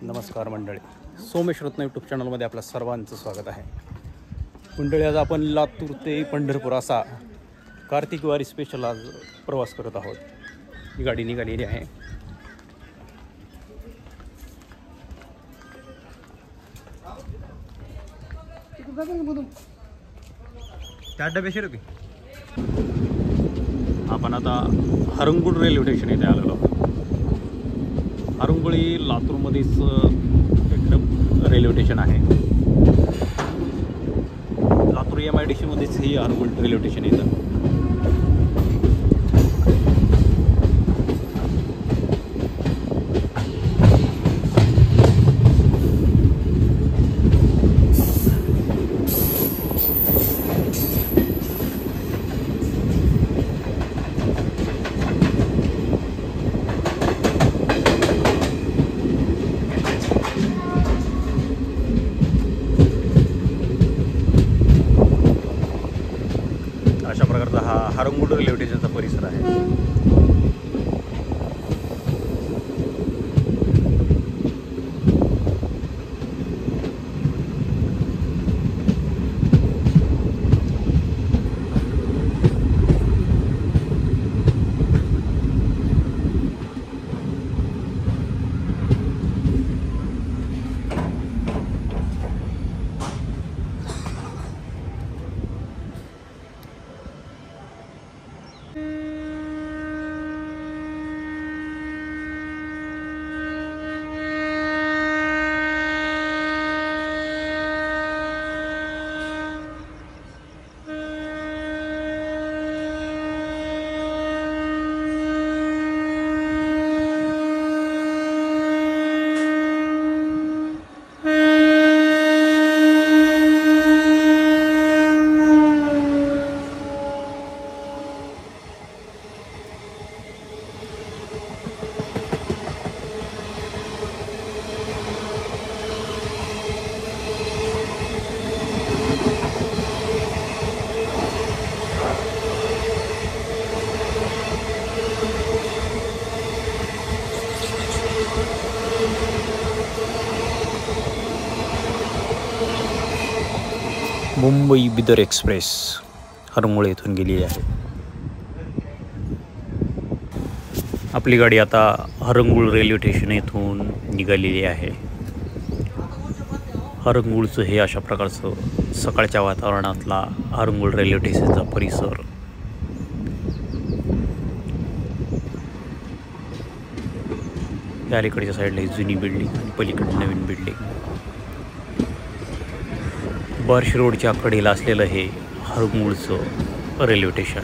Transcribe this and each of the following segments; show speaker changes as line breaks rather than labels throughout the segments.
नमस्कार मंडळी, सोमेश रत्न यूट्यूब चॅनलमध्ये आपल्या सर्वांचं स्वागत आहे. मंडळी, आज आपण लातूर ते पंढरपूर असा कार्तिक वारी स्पेशल आज प्रवास करत आहोत. ही गाडी निघालेली आहे. त्या डब्याशी रुपये आपण आता हरंगुळ रेल्वे स्टेशन येथे आलेलो आहोत. हरंगुळी लातूरमध्येच एकदम रेल्वे स्टेशन आहे. लातूर MIDC मध्येच ही हरंगुळ रेल्वे स्टेशन येतं. अशा प्रकारचा हा हरंगुळ रेल्वे स्टेशनचा परिसर आहे. मुंबई बिदर एक्सप्रेस हरंगुळ येथून गेलेली आहे. आपली गाडी आता हरंगुळ रेल्वे स्टेशन येथून निघालेली आहे. हरंगुळचं हे अशा प्रकारचं सकाळच्या वातावरणातला हरंगुळ रेल्वे स्टेशनचा परिसर. या अलीकडच्या साईडला ही जुनी बिल्डिंग आणि पलीकडे नवीन बिल्डिंग. बार्शी रोडच्या कडेला असलेलं हे हरंगुळचं railway station.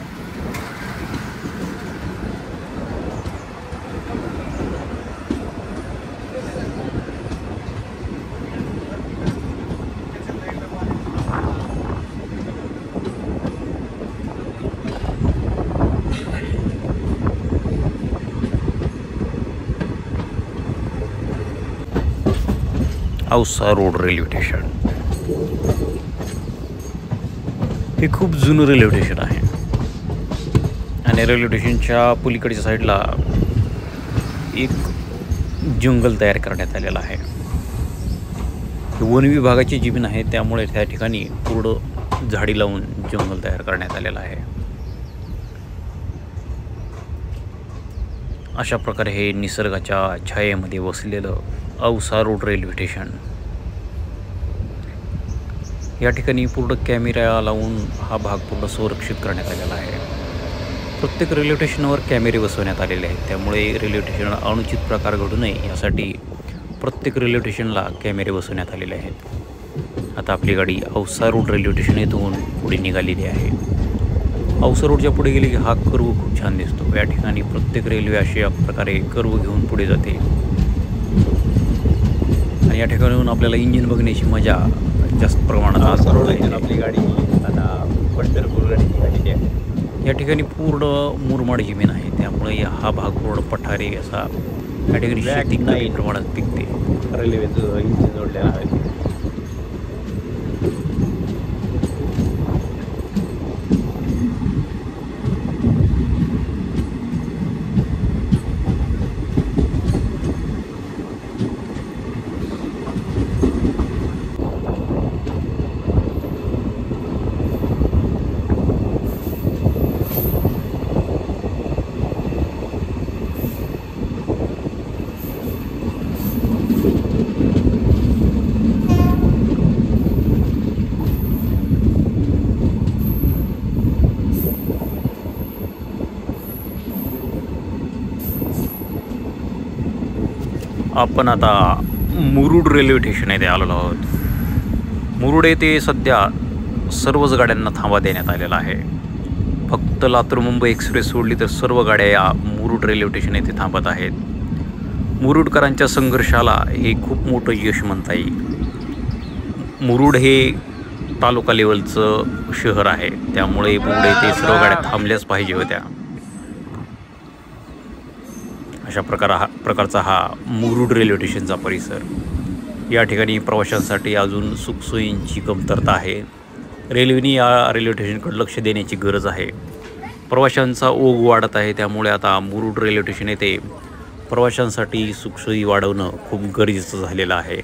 Ausa road railway station हे खूप जुनं रेल्वे स्टेशन आहे आणि रेल्वे स्टेशनच्या पलीकडच्या साईडला एक जंगल तयार करण्यात आलेलं आहे. वन विभागाची जमीन आहे, त्यामुळे त्या ठिकाणी पूर्ण झाडी लावून जंगल तयार करण्यात आलेलं आहे. अशा प्रकारे हे निसर्गाच्या छायेमध्ये वसलेलं औसा रोड रेल्वे स्टेशन. या ठिकाणी पूर्ण कॅमेरा लावून हा भाग पूर्ण संरक्षित करण्यात आलेला आहे. प्रत्येक रेल्वे स्टेशनवर कॅमेरे बसवण्यात आलेले आहेत, त्यामुळे रेल्वे स्टेशनला अनुचित प्रकार घडू नये यासाठी प्रत्येक रेल्वे स्टेशनला कॅमेरे बसवण्यात आलेले आहेत. आता आपली गाडी औसा रोड रेल्वे स्टेशन येथून पुढे निघालेली आहे. औसा रोडच्या पुढे गेली की हा कर्व खूप छान दिसतो. या ठिकाणी प्रत्येक रेल्वे अशा प्रकारे कर्व घेऊन पुढे जाते आणि या ठिकाणून आपल्याला इंजिन बघण्याची मजा जास्त प्रमाणात असते. आपली गाडी आता पंढरपूर निघालेली आहे. या ठिकाणी पूर्ण मुरमाड जमीन आहे, त्यामुळे हा भाग पूर्ण पठारी असा या ठिकाणी शेती काही प्रमाणात पिकते. रेल्वेचं इंजिन जोडलेलं आहे. आपण आता मुरुड रेल्वे स्टेशन येथे आलेलो आहोत। मुरुड येथे सध्या सर्वच गाड्यांना थांबा देण्यात आलेला आहे। फक्त लातूर मुंबई एक्सप्रेस सोडली तर सर्व गाड्या या मुरुड रेल्वे स्टेशन येथे थांबत आहेत। मुरुडकरांच्या संघर्षाला हे खूप मोठं यश म्हणता येईल। मुरुड हे तालुका लेवलचं शहर आहे, त्यामुळे मुरुड येथे सर्व गाड्या थांबल्याच पाहिजे होत्या। अशा प्रकारचा हा मुरुड रेल्वे स्टेशनचा परिसर। या ठिकाणी प्रवाशांसाठी अजून सुखसोयींची कमतरता आहे। रेल्वेने या रेल्वे स्टेशनकडे लक्ष देण्याची गरज आहे। प्रवाशांचा ओघ वाढत आहे, त्यामुळे आता मुरुड रेल्वे स्टेशन येथे प्रवाशांसाठी सुखसोयी वाढवणं खूप गरजेचं झालेलं आहे।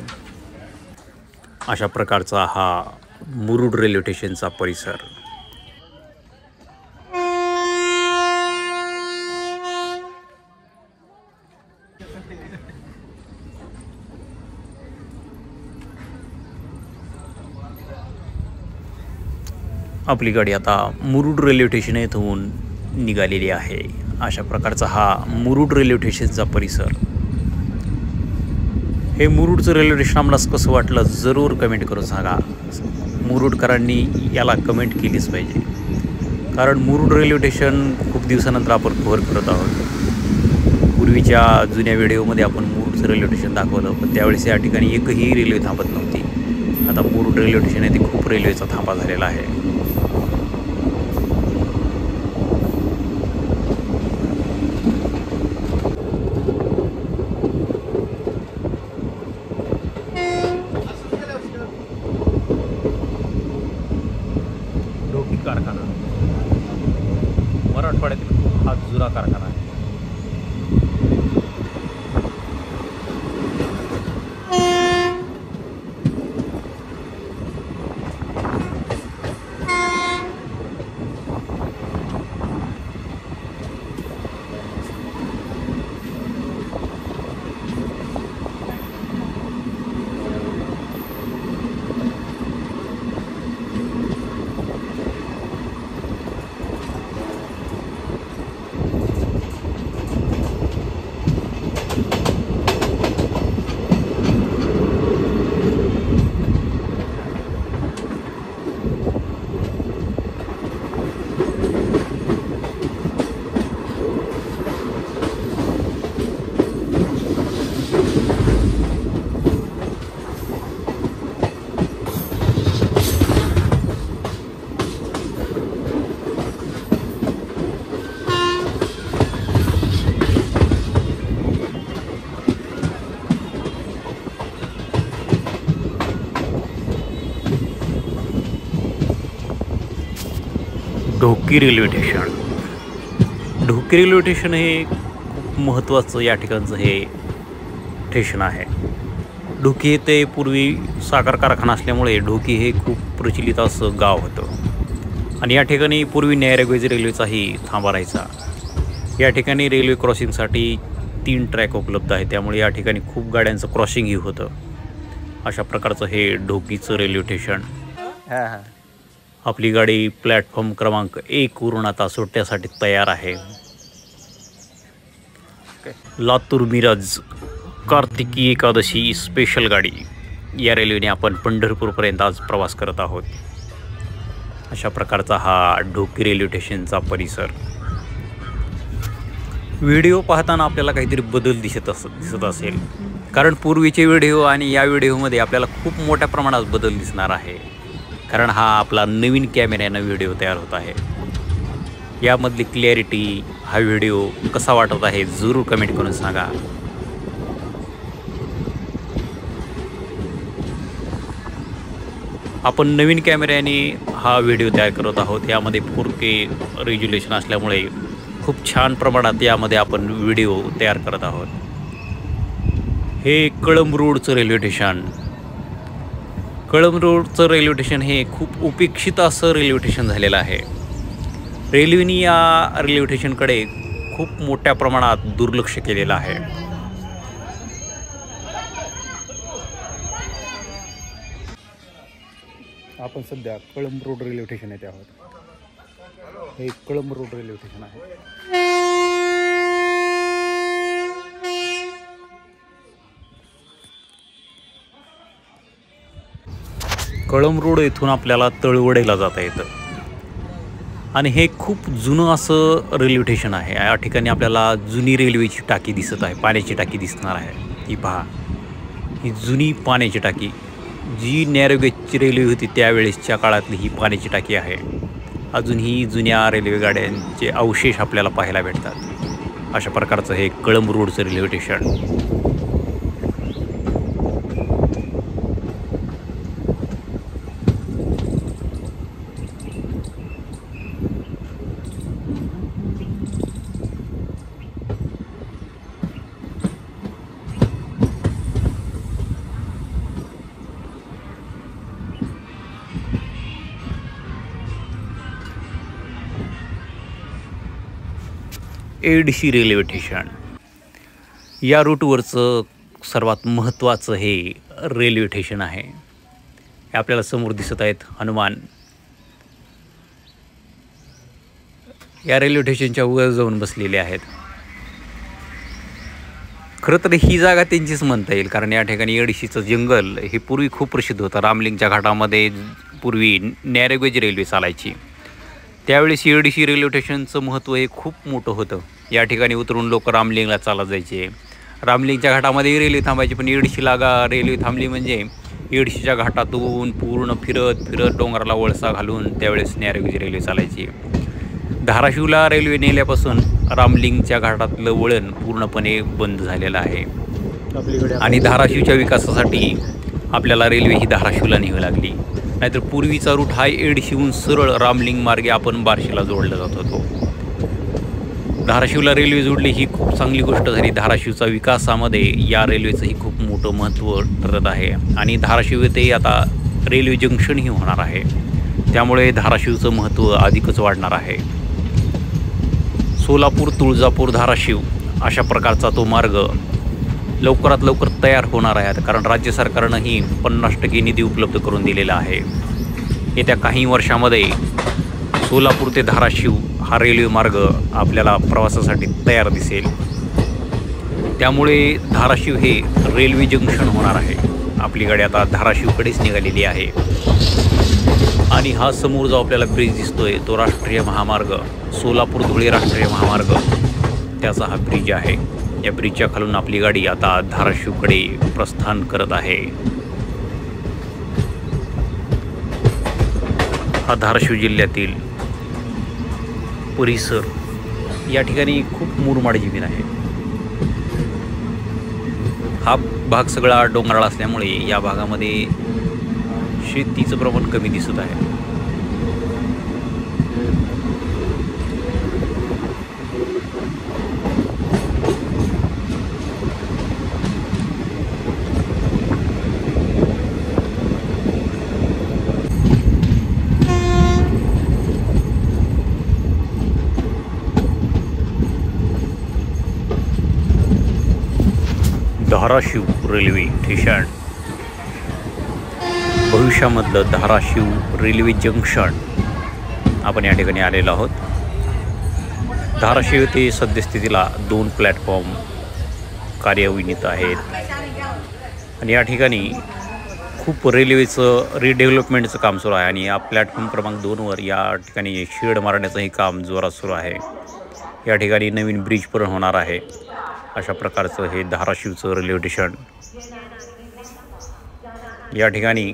अशा प्रकारचा हा मुरुड रेल्वे स्टेशनचा परिसर। आपली गाडी आता मुरुड रेल्वे स्टेशन येथून निघालेली आहे। अशा प्रकारचा हा मुरुड रेल्वे स्टेशनचा परिसर। हे मुरुडचं रेल्वे स्टेशन आम्हाला कसं वाटलं जरूर कमेंट करून सांगा। मुरुडकरांनी याला कमेंट केलीच पाहिजे, कारण मुरुड रेल्वे स्टेशन खूप दिवसानंतर आपण कव्हर करत आहोत। पूर्वीच्या जुन्या व्हिडिओमध्ये आपण मुरुडचं रेल्वे स्टेशन दाखवलं, पण त्यावेळेस या ठिकाणी एकही रेल्वे थांबत नव्हती। आता मुरुड रेल्वे स्टेशन येथे खूप रेल्वेचा थांबा झालेला आहे। ढोकी कारखाना मराठवाड्यातील हा जुना कारखाना आहे। Dhoki railway station. Dhoki railway station हे खूप महत्त्वाचं या ठिकाणचं हे स्टेशन आहे। ढोकी येथे पूर्वी साखर कारखाना असल्यामुळे ढोकी हे खूप प्रचलित असं गाव होतं आणि या ठिकाणी पूर्वी नॅरोगेज रेल्वेचाही थांबा राहायचा। या ठिकाणी रेल्वे क्रॉसिंगसाठी 3 ट्रॅक उपलब्ध आहेत, त्यामुळे या ठिकाणी खूप गाड्यांचं क्रॉसिंगही होतं। अशा प्रकारचं हे ढोकीचं रेल्वे स्टेशन। आपली गाडी प्लॅटफॉर्म क्रमांक 1 वरून आता सुटण्यासाठी तयार आहे। लातूर मिरज कार्तिकी एकादशी स्पेशल गाडी या रेल्वेने आपण पंढरपूरपर्यंत आज प्रवास करत आहोत। अशा प्रकारचा हा ढोकी रेल्वे स्टेशनचा परिसर। व्हिडिओ पाहताना आपल्याला काहीतरी बदल दिसत असेल, कारण पूर्वीचे व्हिडिओ आणि या व्हिडिओमध्ये आपल्याला खूप मोठ्या प्रमाणात बदल दिसणार आहे, कारण हा आपला नवीन कॅमेऱ्यानं व्हिडिओ तयार होत आहे। यामधली क्लॅरिटी, हा व्हिडिओ कसा वाटत आहे जरूर कमेंट करून सांगा। आपण नवीन कॅमेऱ्याने हा व्हिडिओ तयार करत आहोत। यामध्ये 4K रेझोल्यूशन असल्यामुळे खूप छान प्रमाणात यामध्ये आपण व्हिडिओ तयार करत आहोत। हे कळंब रोडचं रेल्वे स्टेशन। कळंब रोडचं रेल्वे स्टेशन हे खूप उपेक्षित असं रेल्वे स्टेशन झालेलं आहे। रेल्वेने या रेल्वे स्टेशनकडे खूप मोठ्या प्रमाणात दुर्लक्ष केलेलं आहे। आपण सध्या कळंब रोड रेल्वे स्टेशन येथे आहोत। हे कळंब रोड रेल्वे स्टेशन आहे।
「
कळंब रोड येथून आपल्याला तळवडेला जाता येतं आणि हे खूप जुनं असं रेल्वे स्टेशन आहे. या ठिकाणी आपल्याला जुनी रेल्वेची टाकी दिसत आहे, पाण्याची टाकी दिसणार आहे. ही पहा, ही जुनी पाण्याची टाकी, जी नॅरोगेजची रेल्वे होती त्यावेळेसच्या काळातली ही पाण्याची टाकी आहे. अजूनही जुन्या रेल्वे गाड्यांचे अवशेष आपल्याला पाहायला भेटतात. अशा प्रकारचं हे कळंब रोडचं रेल्वे स्टेशन. एडशी रेल्वे स्टेशन, या रूटवरचं सर्वात महत्त्वाचं हे रेल्वे स्टेशन आहे. हे आपल्याला समोर दिसत आहेत हनुमान. या रेल्वे स्टेशनच्या वर जाऊन बसलेले आहेत. खरं तर ही जागा त्यांचीच म्हणता येईल, कारण या ठिकाणी एडशीचं जंगल हे पूर्वी खूप प्रसिद्ध होतं. रामलिंगच्या घाटामध्ये पूर्वी नॅरोगेज रेल्वे चालायची. त्यावेळेस एडशी रेल्वे स्टेशनचं महत्त्व हे खूप मोठं होतं. या ठिकाणी उतरून लोक रामलिंगला चालत जायचे. रामलिंगच्या घाटामध्ये रेल्वे थांबायची, पण एडशीला रेल्वे थांबली म्हणजे एडशीच्या घाटातून पूर्ण फिरत फिरत डोंगराला वळसा घालून त्यावेळेस नॅरोगेज रेल्वे चालायची. धाराशिवला रेल्वे नेल्यापासून रामलिंगच्या घाटातलं वळण पूर्णपणे बंद झालेलं आहे आणि धाराशिवच्या विकासासाठी आपल्याला रेल्वे ही धाराशिवला न्यावी लागली. नाहीतर पूर्वीचा रूट हा एडशीहून सरळ रामलिंग मार्गे आपण बार्शीला जोडला जात होतो. धाराशिवला रेल्वे जोडली ही खूप चांगली गोष्ट झाली. धाराशिवचा विकासामध्ये या रेल्वेचंही खूप मोठं महत्त्व ठरत आहे आणि धाराशिव येथे आता रेल्वे जंक्शनही होणार आहे. त्यामुळे धाराशिवचं महत्त्व अधिकच वाढणार आहे. सोलापूर, तुळजापूर, धाराशिव अशा प्रकारचा तो मार्ग लवकरात लवकर तयार होणार आहे, कारण राज्य सरकारनंही 50% निधी उपलब्ध करून दिलेला आहे. येत्या काही वर्षामध्ये सोलापूर ते धाराशिव हा रेल्वे मार्ग आपल्याला प्रवासासाठी तयार दिसेल. त्यामुळे धाराशिव हे रेल्वे जंक्शन होणार आहे. आपली गाडी आता धाराशिवकडेच निघालेली आहे आणि हा समोर जो आपल्याला ब्रिज दिसतोय तो राष्ट्रीय महामार्ग, सोलापूर धुळे राष्ट्रीय महामार्ग, त्याचा हा ब्रिज आहे. या ब्रिजच्या खालून आपली गाडी आता धाराशिवकडे प्रस्थान करत आहे. हा धाराशिव जिल्ह्यातील परिसर, या ठिकाणी खूप मुरमाड जमीन आहे. हा भाग सगळा डोंगराळ असल्यामुळे या भागामध्ये शेतीचं प्रमाण कमी दिसत आहे. धाराशिव रेल्वे स्टेशन, भविष्यामधलं धाराशिव रेल्वे जंक्शन आपण या ठिकाणी आलेलो आहोत. धाराशिव ते सद्यस्थितीला 2 प्लॅटफॉर्म कार्यान्वित आहेत आणि या ठिकाणी खूप रेल्वेचं रिडेव्हलपमेंटचं काम सुरू आहे आणि या प्लॅटफॉर्म क्रमांक 2वर या ठिकाणी शेड मारण्याचंही काम जोरात सुरू आहे. या ठिकाणी नवीन ब्रिज पण होणार आहे. अशा प्रकारचं हे धाराशिवचं रेल्वे स्टेशन. या ठिकाणी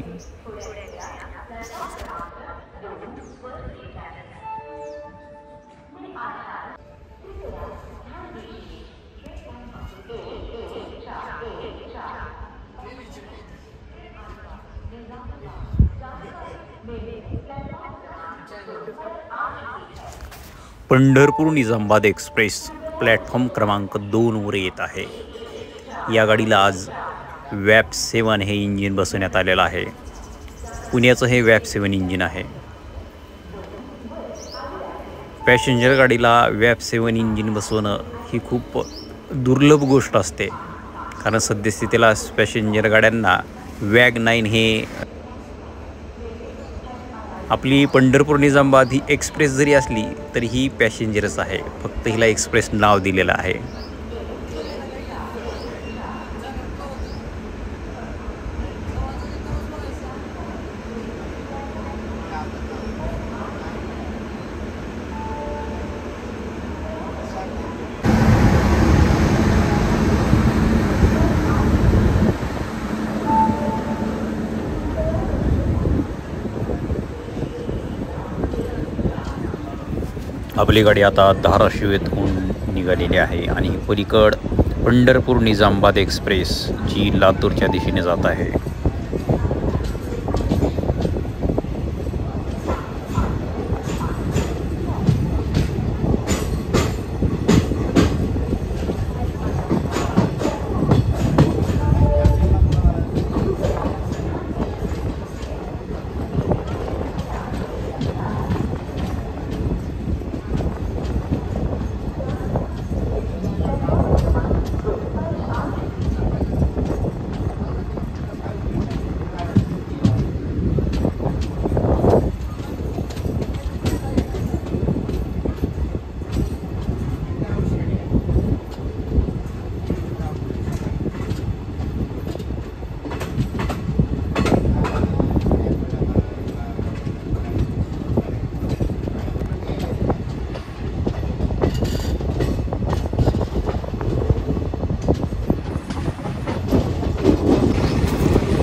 पंढरपूर निजामाबाद एक्सप्रेस प्लॅटफॉर्म क्रमांक 2वर येत आहे. या गाडीला आज वॅप 7 हे इंजिन बसवण्यात आलेलं आहे. पुण्याचं हे वॅप 7 इंजिन आहे. पॅसेंजर गाडीला वॅप 7 इंजिन बसवणं ही खूप दुर्लभ गोष्ट असते, कारण सद्यस्थितीला पॅसेंजर गाड्यांना वॅग 9 हे, आपली पंढरपूर निजामाबाद ही एक्सप्रेस जरी असली तरी ही पॅसेंजरच आहे, फक्त हिला एक्सप्रेस नाव दिलेलं आहे. आपली गाडी आता धाराशिव येथून निघालेली आहे आणि पलीकड पंढरपूर निजामाबाद एक्सप्रेस जी लातूरच्या दिशेने जात आहे.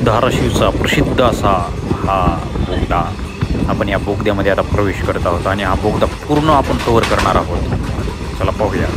धाराशिवचा प्रसिद्ध असा हा बोगदा, आपण या बोगद्यामध्ये आता प्रवेश करत आहोत आणि हा बोगदा पूर्ण आपण कव्हर करणार आहोत. चला पाहूया.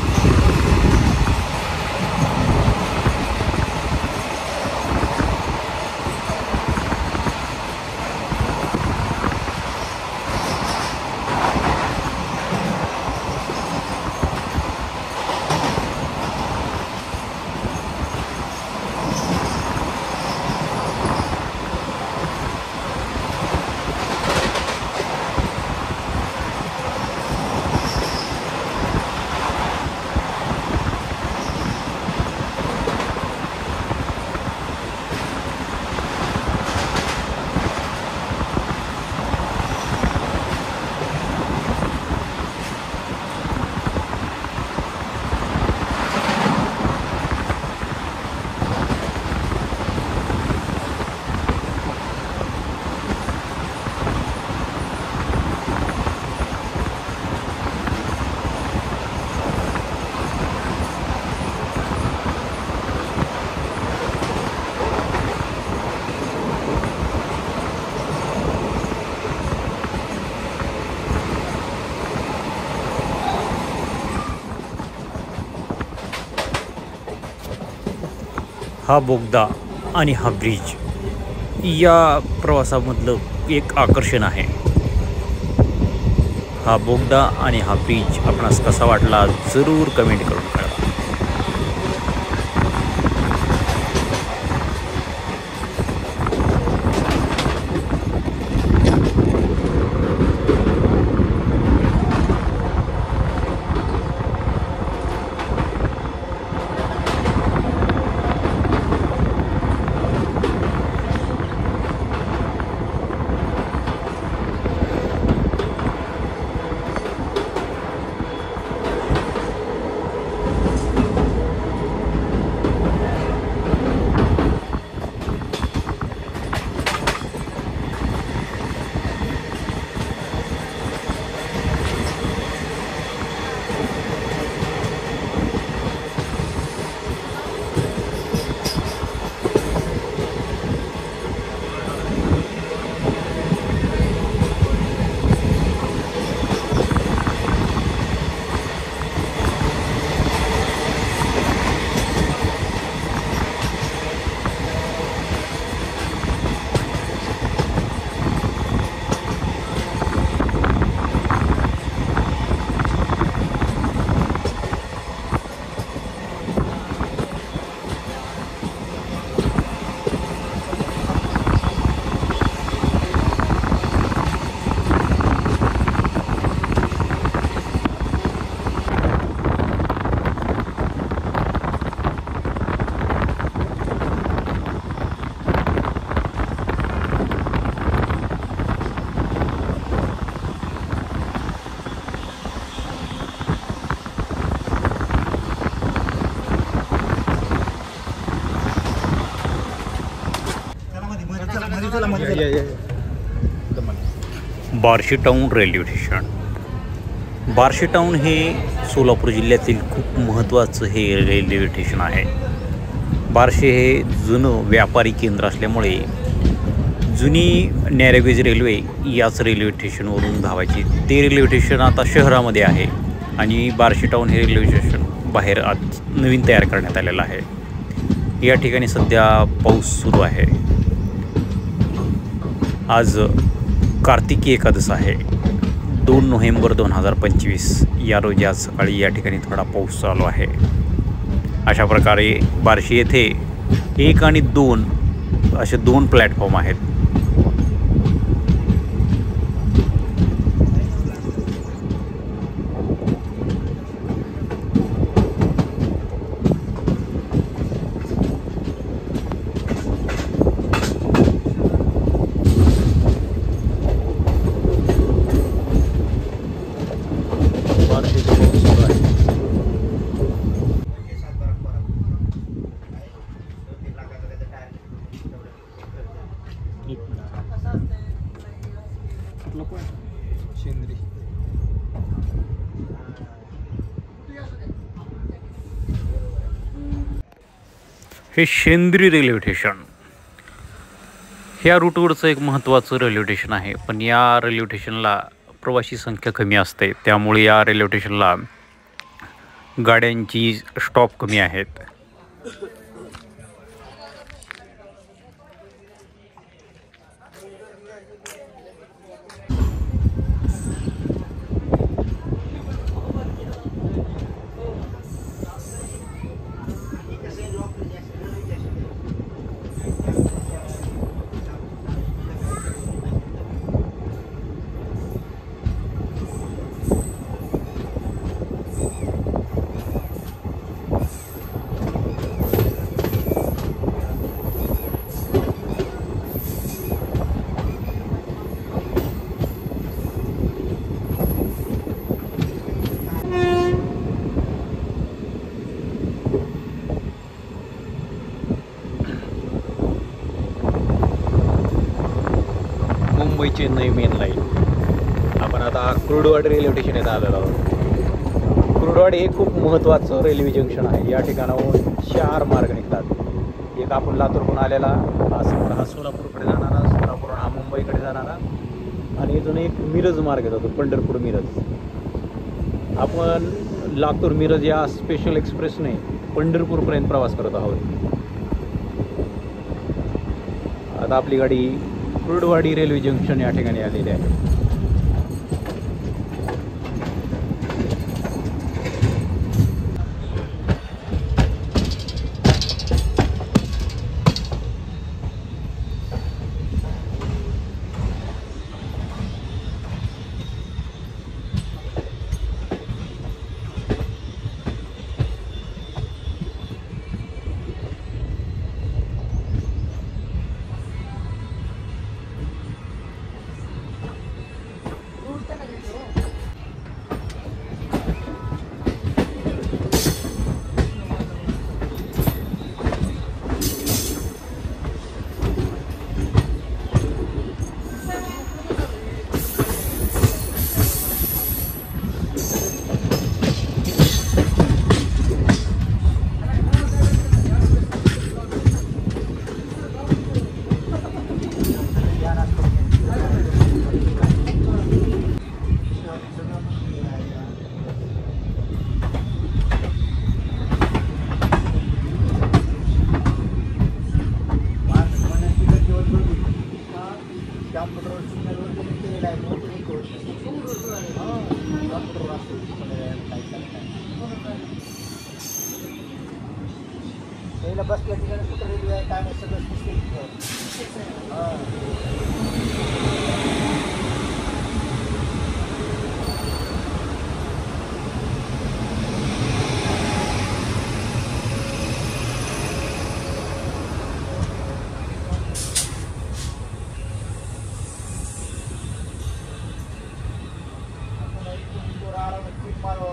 हा बोगदा आणि हा ब्रिज या प्रवासामधलं एक आकर्षण आहे. हा बोगदा आणि हा ब्रिज आपणास कसा वाटला जरूर कमेंट करून कळवा. Barshi town railway station. Barshi town हे सोलापूर जिल्ह्यातील खूप महत्त्वाचं हे रेल्वे स्टेशन आहे. बार्शी हे जुनं व्यापारी केंद्र असल्यामुळे जुनी नॅरोगेज रेल्वे याच रेल्वे स्टेशनवरून धावायची. ते रेल्वे स्टेशन आता शहरामध्ये आहे आणि बार्शी टाऊन हे रेल्वे स्टेशन बाहेर आज नवीन तयार करण्यात आलेलं आहे. या ठिकाणी सध्या पाऊस सुरू आहे. आज कार्तिकी एकादश आहे, 2 नोव्हेंबर 2025 या रोजी आज सकाळी या ठिकाणी थोडा पाऊस चालू आहे. अशा प्रकारे बार्शी येथे 1 आणि 2 असे 2 प्लॅटफॉर्म आहेत. हे शेंद्री रेल्वे स्टेशन ह्या रूटवरचं एक महत्त्वाचं रेल्वे स्टेशन आहे. पण या रेल्वे स्टेशनला प्रवासी संख्या कमी असते, त्यामुळे या रेल्वे स्टेशनला गाड्यांची स्टॉप कमी आहेत. Mumbai Chennai main line. आपण आता कुर्डवाडी रेल्वे स्टेशन येथे आलेलो आहोत. कुर्डवाडी हे खूप महत्त्वाचं रेल्वे जंक्शन आहे. या ठिकाणाहून 4 मार्ग निघतात. एक आपण लातूरहून आलेला, हा सोलापूरकडे जाणारा, सोलापूरहून हा मुंबईकडे जाणारा, आणि इथून एक मिरज मार्ग जातो, पंढरपूर मिरज. आपण लातूर मिरज या स्पेशल एक्सप्रेसने पंढरपूरपर्यंत प्रवास करत आहोत. आता आपली गाडी कुर्डवाडी रेल्वे जंक्शन या ठिकाणी आलेली आहे.
बसल्या ठिकाणी कुठं रेल्वे आहे काय नाही सगळं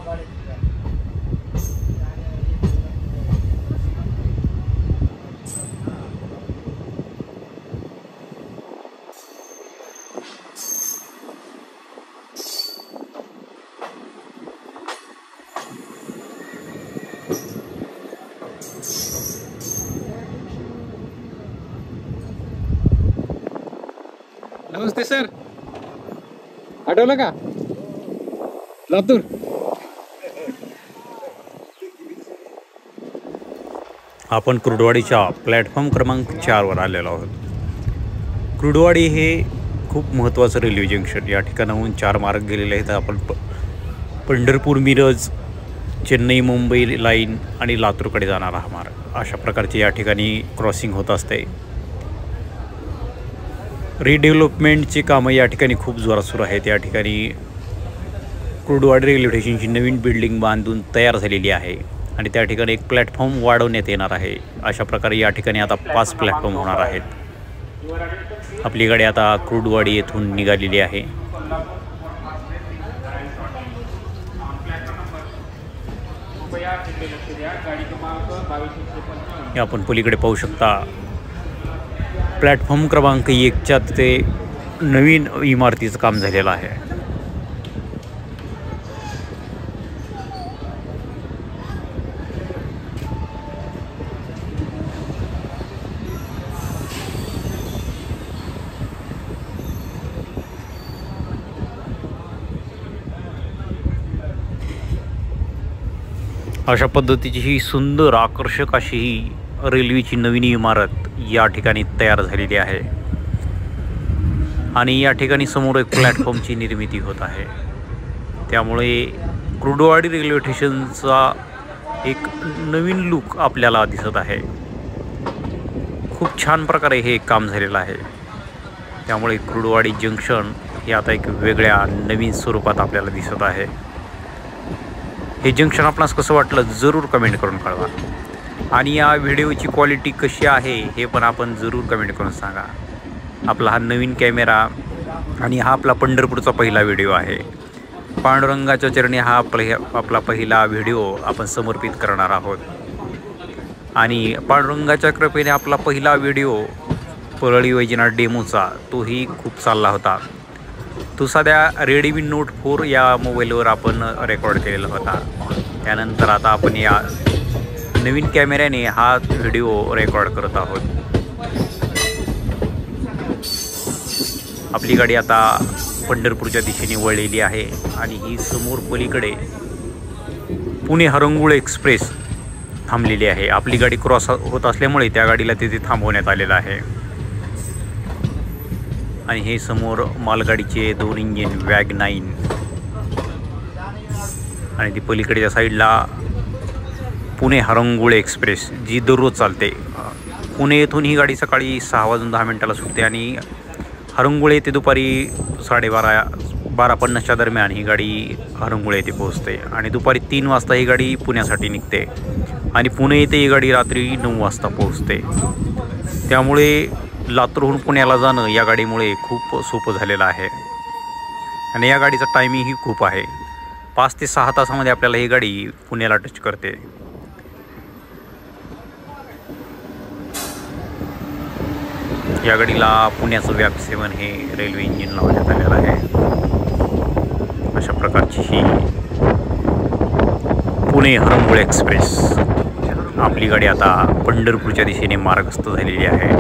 गाडी
नमस्ते सर, आठवलं का लातूर? आपण कुर्डवाडीच्या प्लॅटफॉर्म क्रमांक 4 वर आलेलो आहोत. कुर्डवाडी हे खूप महत्त्वाचं रेल्वे जंक्शन. या ठिकाणाहून 4 मार्ग गेलेले आहेत. आपण पंढरपूर, मिरज, चेन्नई, मुंबई लाईन आणि लातूरकडे जाणारा हा मार्ग, अशा प्रकारचे या ठिकाणी क्रॉसिंग होत असते. रिडेव्हलपमेंटची कामं या ठिकाणी खूप जोरात सुरू आहेत. या ठिकाणी कुर्डवाडी रेल्वे स्टेशनची नवीन बिल्डिंग बांधून तयार झालेली आहे आणि त्या ठिकाणी एक प्लॅटफॉर्म वाढवण्यात येणार आहे. अशा प्रकारे या ठिकाणी आता 5 प्लॅटफॉर्म होणार आहेत. आपली गाडी आता कुर्डवाडी येथून निघालेली आहे. आपण पलीकडे पाहू शकता प्लॅटफॉर्म क्रमांक 1च्या ते नवीन इमारतीचं काम झालेलं आहे. अशा पद्धतीची ही सुंदर आकर्षक अशी ही रेल्वेची नवीन इमारत या ठिकाणी तयार झालेली आहे आणि या ठिकाणी समोर एक प्लॅटफॉर्मची निर्मिती होत आहे. त्यामुळे कुर्डवाडी रेल्वे स्टेशनचा एक नवीन लूक आपल्याला दिसत आहे. खूप छान प्रकारे हे काम झालेलं आहे. त्यामुळे कुर्डवाडी जंक्शन हे आता एक वेगळ्या नवीन स्वरूपात आपल्याला दिसत आहे. हे जंक्शन आपणास कसं वाटलं जरूर कमेंट करून कळवा आणि या व्हिडिओची क्वालिटी कशी आहे हे पण आपण जरूर कमेंट करून सांगा. आपला हा नवीन कॅमेरा आणि हा आपला पंढरपूरचा पहिला व्हिडिओ आहे. पांडुरंगाच्या चरणी हा आपला पहिला व्हिडिओ आपण समर्पित करणार आहोत आणि पांडुरंगाच्या कृपेने आपला पहिला व्हिडिओ परळी वैजनाथ डेमोचा तोही खूप चालला होता. तो साध्या रेडमी नोट 4 या मोबाईलवर आपण रेकॉर्ड केलेला होता. त्यानंतर आता आपण या नवीन कॅमेऱ्याने हा व्हिडिओ रेकॉर्ड करत आहोत. आपली गाडी आता पंढरपूरच्या दिशेने वळलेली आहे आणि ही समोर पलीकडे पुणे हरंगुळ एक्सप्रेस थांबलेली आहे. आपली गाडी क्रॉस होत असल्यामुळे त्या गाडीला तिथे थांबवण्यात आलेलं आहे आणि हे समोर मालगाडीचे 2 इंजिन वॅग-9 आणि ती पलीकडच्या साईडला पुणे हरंगुळ एक्सप्रेस जी दररोज चालते. पुणे येथून ही गाडी सकाळी 6:10 सुटते आणि हरंगुळ येथे दुपारी 12:50च्या दरम्यान ही गाडी हरंगुळ येथे पोहोचते आणि दुपारी 3 वाजता ही गाडी पुण्यासाठी निघते आणि पुणे येथे ही गाडी रात्री 9 वाजता पोहोचते. त्यामुळे लातूरहून पुण्याला जाणं या गाडीमुळे खूप सोपं झालेलं आहे आणि या गाडीचा टायमिंगही खूप आहे. 5 ते 6 तासामध्ये आपल्याला ही गाडी पुण्याला टच करते. या गाडीला पुण्याचं व्याप 7 हे रेल्वे इंजिन लावण्यात आलेलं आहे. अशा प्रकारची ही पुणे हरंगुळ एक्सप्रेस आपली गाडी आता पंढरपूरच्या दिशेने मार्गस्थ झालेली आहे.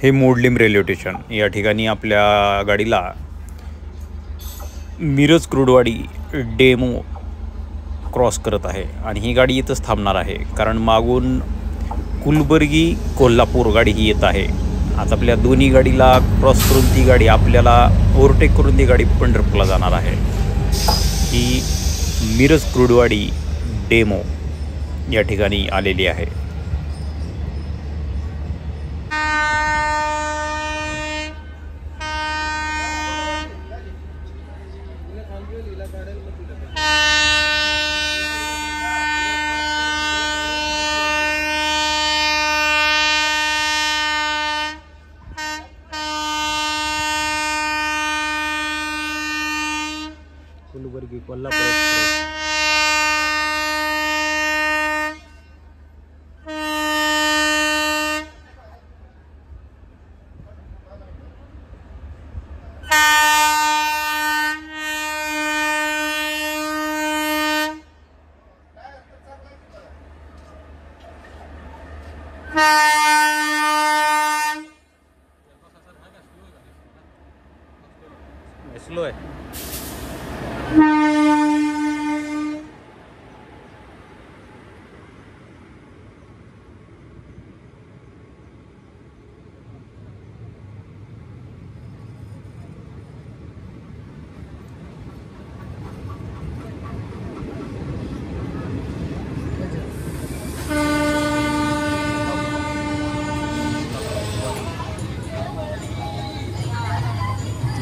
हे मोडलीम रेल्वे स्टेशन या ठिकाणी आपल्या गाडीला मिरज कुर्डवाडी डेमो क्रॉस करत आहे आणि ही गाडी इथंच थांबणार आहे कारण मागून कुलबर्गी कोल्हापूर गाडी ही येत आहे. आता आपल्या दोन्ही गाडीला क्रॉस करून ती गाडी आपल्याला ओव्हरटेक करून ती गाडी पंढरपूरला जाणार आहे. ही मिरज क्रूडवाडी डेमो या ठिकाणी आलेली आहे. कुलबर्गी कोल्हापूर एक्सप्रेस. स्लो आहे.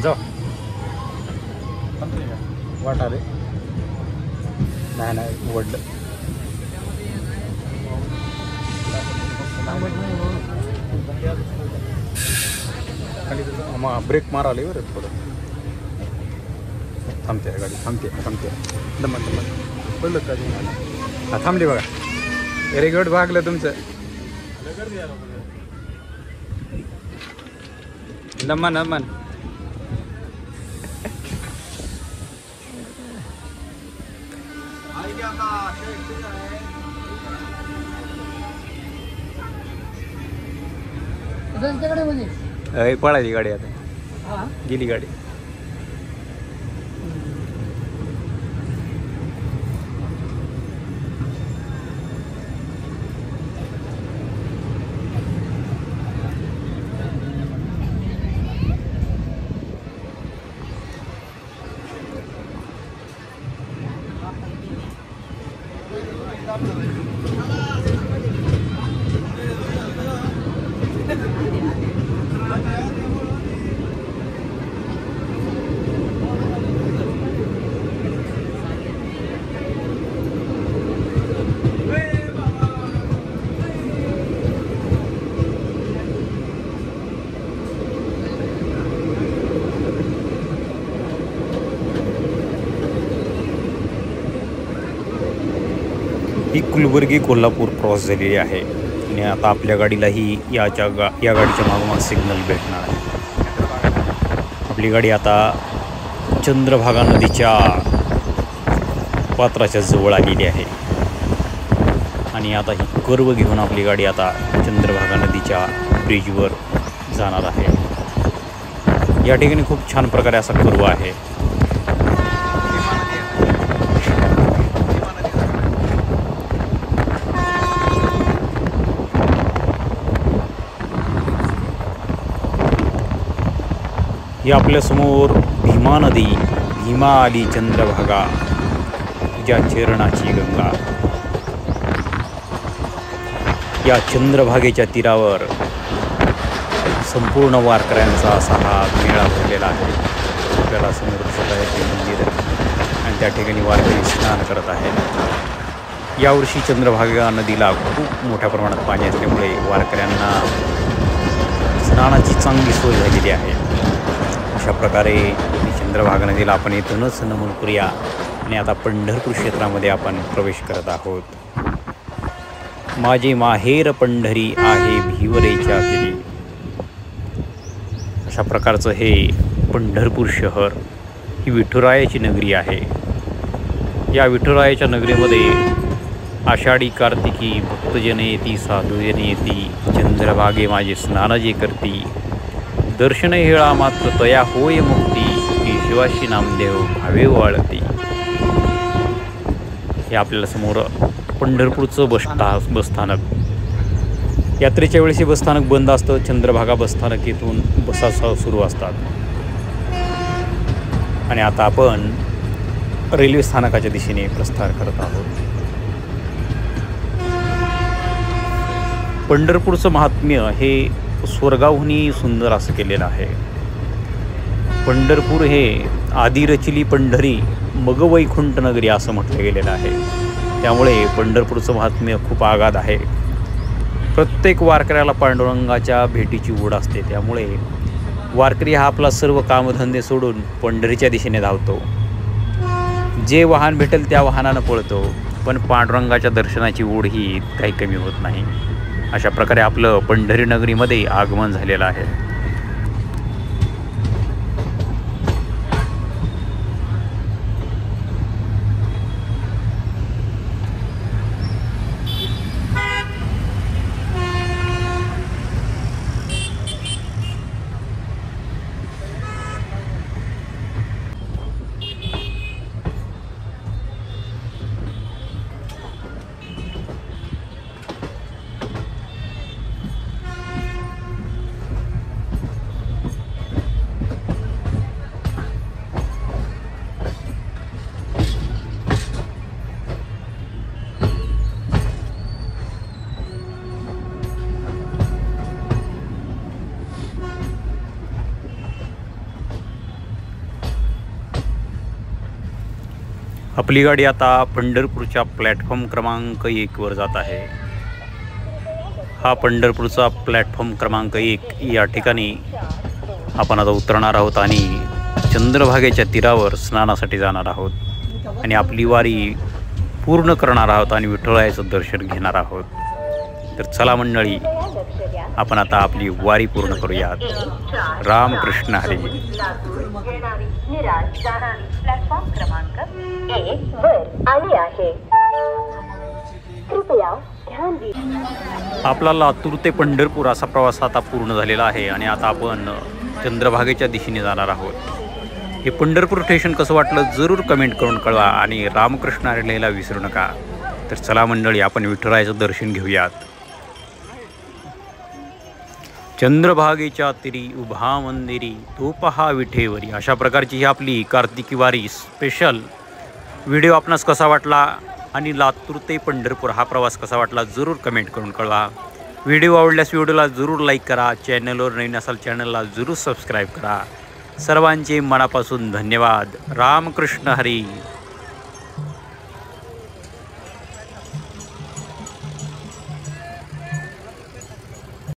जाऊ वाट आले नाही वडलं. मग ब्रेक मार आले बरं थोडं. थांबते गाडी थांबते दमन पहिलं का हा थांबली बघा. व्हेरी गुड भागलं तुमचं. नमन पळाली गाडी. आता गेली गाडी. ही कुलबर्गी कोल्हापूर क्रॉस झालेली आहे आणि आता आपल्या गाडीलाही या गाडीच्या मागोमाग सिग्नल भेटणार आहे. आपली गाडी आता चंद्रभागा नदीच्या पात्राच्या जवळ आलेली आहे आणि आता ही कर्व घेऊन आपली गाडी आता चंद्रभागा नदीच्या ब्रिजवर जाणार आहे. या ठिकाणी खूप छान प्रकारे असा कर्व आहे. ही आपल्यासमोर भीमा नदी. भीमा आली चंद्रभागा तुझ्या चरणाची गंगा. या चंद्रभागेच्या तीरावर संपूर्ण वारकऱ्यांचा असा हा मेळा भरलेला आहे. आपल्याला समोर दिसत आहे ते मंदिर आणि त्या ठिकाणी वारकरी स्नान करत आहेत. यावर्षी चंद्रभागा नदीला खूप मोठ्या प्रमाणात पाणी असल्यामुळे वारकऱ्यांना स्नानाची चांगली सोय झालेली आहे. अशा प्रकारे चंद्रभागा नदीला आपण इथूनच नमन करूया आणि आता पंढरपूर क्षेत्रामध्ये आपण प्रवेश करत आहोत. माझे माहेर पंढरी आहे भिवरेच्या तिरी. अशा प्रकारचं हे पंढरपूर शहर ही विठुरायाची नगरी आहे. या विठुरायाच्या नगरीमध्ये आषाढी कार्तिकी भक्तजन येती साधुजन येती. चंद्रभागे माझे स्नान जे करती. दर्शन हेळा मात्र तया होय मुक्ती. केशवाशी नामदेव भावे वाळती. हे आपल्याला समोर पंढरपूरचं बसस्थानक यात्रेच्या वेळेस हे बसस्थानक बंद असतं. चंद्रभागा बसस्थानक येथून बसा सुरू असतात. आणि आता आपण रेल्वे स्थानकाच्या दिशेने प्रस्थान करत आहोत. पंढरपूरचं महात्म्य हे स्वर्गाहूनही सुंदर असं केलेलं आहे. पंढरपूर हे आधी रचिली पंढरी मग वैकुंठ नगरी असं म्हटलं गेलेलं आहे. त्यामुळे पंढरपूरचं महात्म्य खूप आगाध आहे. प्रत्येक वारकऱ्याला पांडुरंगाच्या भेटीची ओढ असते. त्यामुळे वारकरी हा आपला सर्व कामधंदे सोडून पंढरीच्या दिशेने धावतो. जे वाहन भेटेल त्या वाहनानं पळतो, पण पांडुरंगाच्या दर्शनाची ओढ ही काही कमी होत नाही. अशा प्रकारे आपलं पंढरी नगरीमध्ये आगमन झालेलं आहे. आपली गाडी आता पंढरपूरच्या प्लॅटफॉर्म क्रमांक 1 वर जात आहे. हा पंढरपूरचा प्लॅटफॉर्म क्रमांक 1. या ठिकाणी आपण आता उतरणार आहोत आणि चंद्रभागेच्या तीरावर स्नानासाठी जाणार आहोत आणि आपली वारी पूर्ण करणार आहोत आणि विठ्ठलाचं दर्शन घेणार आहोत. तर चला मंडळी, आपण आता आपली वारी पूर्ण करूयात. रामकृष्ण हरी.
प्लॅटफॉर्म क्रमांक 1 वर आली आहे. कृपया ध्यान द्या.
आपला लातूर ते पंढरपूर असा प्रवास आता पूर्ण झालेला आहे आणि आता आपण चंद्रभागेच्या दिशेने जाणार आहोत. हे पंढरपूर स्टेशन कसं वाटलं जरूर कमेंट करून कळवा आणि रामकृष्ण हरी लिहायला विसरू नका. तर चला मंडळी, आपण विठ्ठलाचं दर्शन घेऊयात. चंद्रभागेच्या तिरी उभा मंदिरी तो पहा विठेवरी. अशा प्रकारची ही आपली कार्तिकी वारी स्पेशल व्हिडिओ आपणास कसा वाटला आणि लातूर ते पंढरपूर हा प्रवास कसा वाटला जरूर कमेंट करून कळवा. व्हिडिओ आवडल्यास व्हिडिओला जरूर लाईक करा. चॅनलवर नवीन असाल चॅनलला जरूर सबस्क्राईब करा. सर्वांचे मनापासून धन्यवाद. रामकृष्ण हरी.